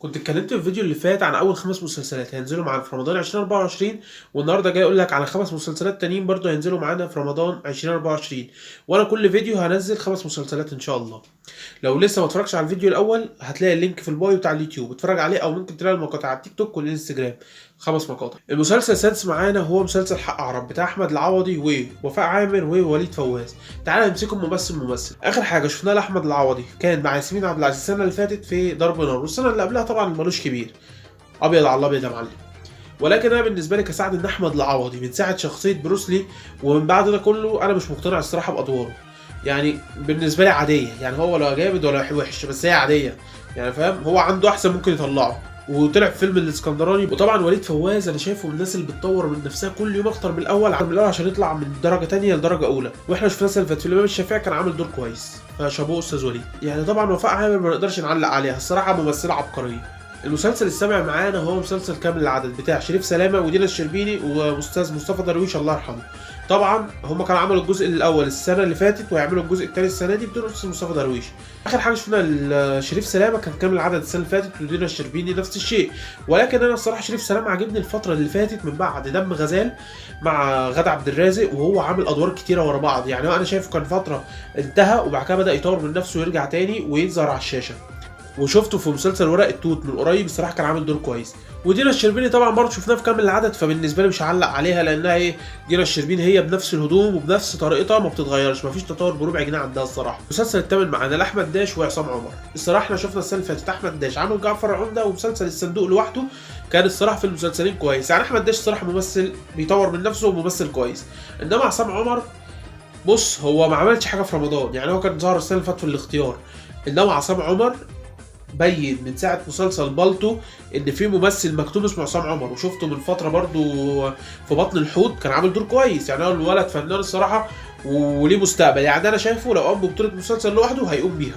كنت اتكلمت في الفيديو اللي فات عن اول 5 مسلسلات هينزلوا معانا في رمضان 2024، والنهارده جاي اقول لك على 5 مسلسلات تانيين برضه هينزلوا معانا في رمضان 2024. وانا كل فيديو هنزل 5 مسلسلات ان شاء الله. لو لسه ما اتفرجش على الفيديو الاول هتلاقي اللينك في البايو بتاع اليوتيوب، اتفرج عليه، او ممكن تلاقي المقاطع على التيك توك والانستجرام. 5 مقاطع. المسلسل السادس معانا هو مسلسل حق عرب بتاع احمد العوضي ووفاء عامر ووليد فواز. تعالى نمسكهم ممثل. اخر حاجه شفناها لاحمد العوضي كان مع ياسمين عبد العزيز السنه اللي فاتت في ضرب نار، والسنه اللي قبلها طبعا ملوش كبير. ابيض على الابيض يا معلم. ولكن انا بالنسبه لي كسعد ان احمد العوضي من ساعه شخصيه بروسلي ومن بعد ده كله انا مش مقتنع الصراحه بادواره. يعني بالنسبه لي عاديه، يعني هو ولا جامد ولا وحش، بس هي عاديه. يعني فاهم، هو عنده احسن ممكن يطلعه. وطلع في فيلم الاسكندراني. وطبعا وليد فواز انا شايفه من الناس اللي بتطور من نفسها كل يوم اكتر من الاول عشان يطلع من درجه تانية لدرجه اولى. واحنا شفنا السنه اللي فاتت في الامام الشافعي كان عامل دور كويس، فشابوه استاذ وليد. يعني طبعا وفاء عامر ما نقدرش نعلق عليها، الصراحه ممثله عبقريه. المسلسل السابع معانا هو مسلسل كامل العدد بتاع شريف سلامه ودينا الشربيني واستاذ مصطفى درويش الله يرحمه. طبعا هم كانوا عملوا الجزء الاول السنه اللي فاتت وهيعملوا الجزء الثاني السنه دي بدون استاذ مصطفى درويش. اخر حاجه شفنا شريف سلامه كان كامل العدد السنه اللي فاتت، ودينا الشربيني نفس الشيء. ولكن انا الصراحه شريف سلامه عجبني الفتره اللي فاتت من بعد دم غزال مع غادة عبد الرازق، وهو عامل ادوار كتيره ورا بعض. يعني انا شايفه كان فتره انتهى وبعد كده بدا يطور من نفسه ويرجع تاني ويظهر على الشاشه. وشفته في مسلسل ورق التوت من قريب، الصراحه كان عامل دور كويس. ودينا الشربيني طبعا برضه شفناها في كامل العدد، فبالنسبه لي مش هعلق عليها لانها دينا الشربيني هي بنفس الهدوم وبنفس طريقتها ما بتتغيرش، مفيش تطور بربع جنيه عندها الصراحه. المسلسل الثامن معانا لاحمد داش وعصام عمر. الصراحه احنا شفنا السنه اللي فاتت احمد داش عامل جعفر عمده ومسلسل الصندوق لوحده، كان الصراحه في المسلسلين كويس. يعني احمد داش الصراحه ممثل بيطور من نفسه وممثل كويس. انما عصام عمر بص هو ما عملش حاجه في رمضان، يعني هو كان ظهر السنه اللي فاتت في الاختيار. انما عصام عمر بين من ساعه مسلسل بالطو ان في ممثل مكتوب اسمه عصام عمر، وشفته من فتره برضو في بطن الحوت كان عامل دور كويس. يعني هو الولد فنان الصراحه وليه مستقبل، يعني انا شايفه لو قام ببطوله مسلسل لوحده هيقوم بيها.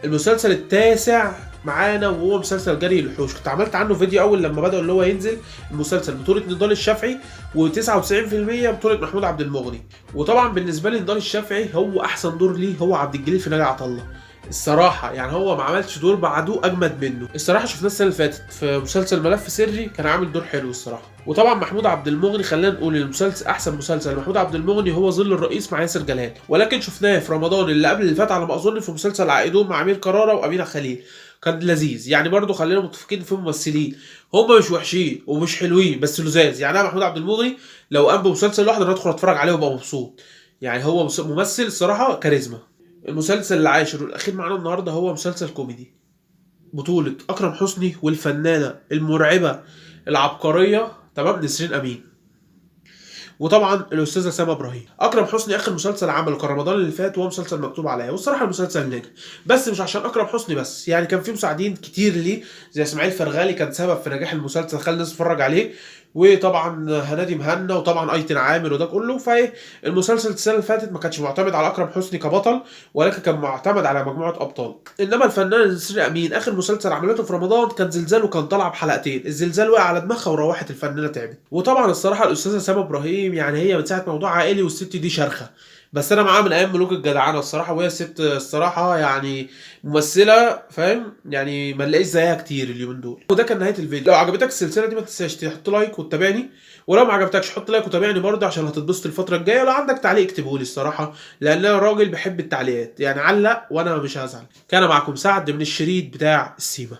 المسلسل التاسع معانا وهو مسلسل جري الوحوش. كنت عملت عنه فيديو اول لما بدأ اللي هو ينزل. المسلسل بطولة نضال الشافعي و99% بطولة محمود عبد المغني. وطبعا بالنسبة لي نضال الشافعي هو احسن دور ليه هو عبد الجليل في ناجي عطا الله الصراحة. يعني هو ما عملش دور بعده اجمد منه الصراحة. شفناه السنة اللي فاتت في مسلسل ملف سري كان عامل دور حلو الصراحة. وطبعا محمود عبد المغني خلينا نقول المسلسل احسن مسلسل محمود عبد المغني هو ظل الرئيس مع ياسر جلال، ولكن شفناه في رمضان اللي قبل اللي فات على ما اظن في مسلسل عائدون مع امير كرارة وامينه خليل، كان لذيذ. يعني برضو خلينا متفقين في ممثلين هم مش وحشين ومش حلوين بس لذاذ. يعني انا محمود عبد المغني لو قام بمسلسل لوحده انا ادخل اتفرج عليه وابقى مبسوط. يعني هو ممثل الصراحه كاريزما. المسلسل العاشر والاخير معانا النهارده هو مسلسل كوميدي بطولة أكرم حسني والفنانة المرعبة العبقرية تمام نسرين أمين، وطبعا الاستاذه سما ابراهيم. اكرم حسني اخر مسلسل عمله كان رمضان اللي فات وهو مسلسل مكتوب عليا، والصراحه المسلسل نجح. بس مش عشان اكرم حسني بس، يعني كان في مساعدين كتير ليه زي اسماعيل فرغالي كان سبب في نجاح المسلسل خلى الناس تتفرج عليه، وطبعا هنادي مهنا وطبعا ايتن عامر وده كله. فايه المسلسل السنه اللي فاتت ما كانش معتمد على اكرم حسني كبطل، ولكن كان معتمد على مجموعه ابطال. انما الفنانه نسرين امين اخر مسلسل عملته في رمضان كان زلزال، وكان طالعه بحلقتين الزلزال وقع على دماغها وروحت الفنانه تعبت. وطبعا الصراحه الاستاذه سما ابراهيم يعني هي من ساعه موضوع عائلي والست دي شرخه، بس انا معاها من ايام ملوك الجدعنه الصراحه. وهي ست الصراحه يعني ممثله فاهم، يعني ما نلاقيش زيها كتير اليومين دول. وده كان نهايه الفيديو. لو عجبتك السلسله دي ما تنساش تحط لايك وتتابعني، ولو ما عجبتكش حط لايك وتابعني برضه عشان هتتبسط الفتره الجايه. لو عندك تعليق اكتبه لي الصراحه، لان انا راجل بحب التعليقات. يعني علق وانا مش هزعل. كان معكم سعد من الشريط بتاع السيما.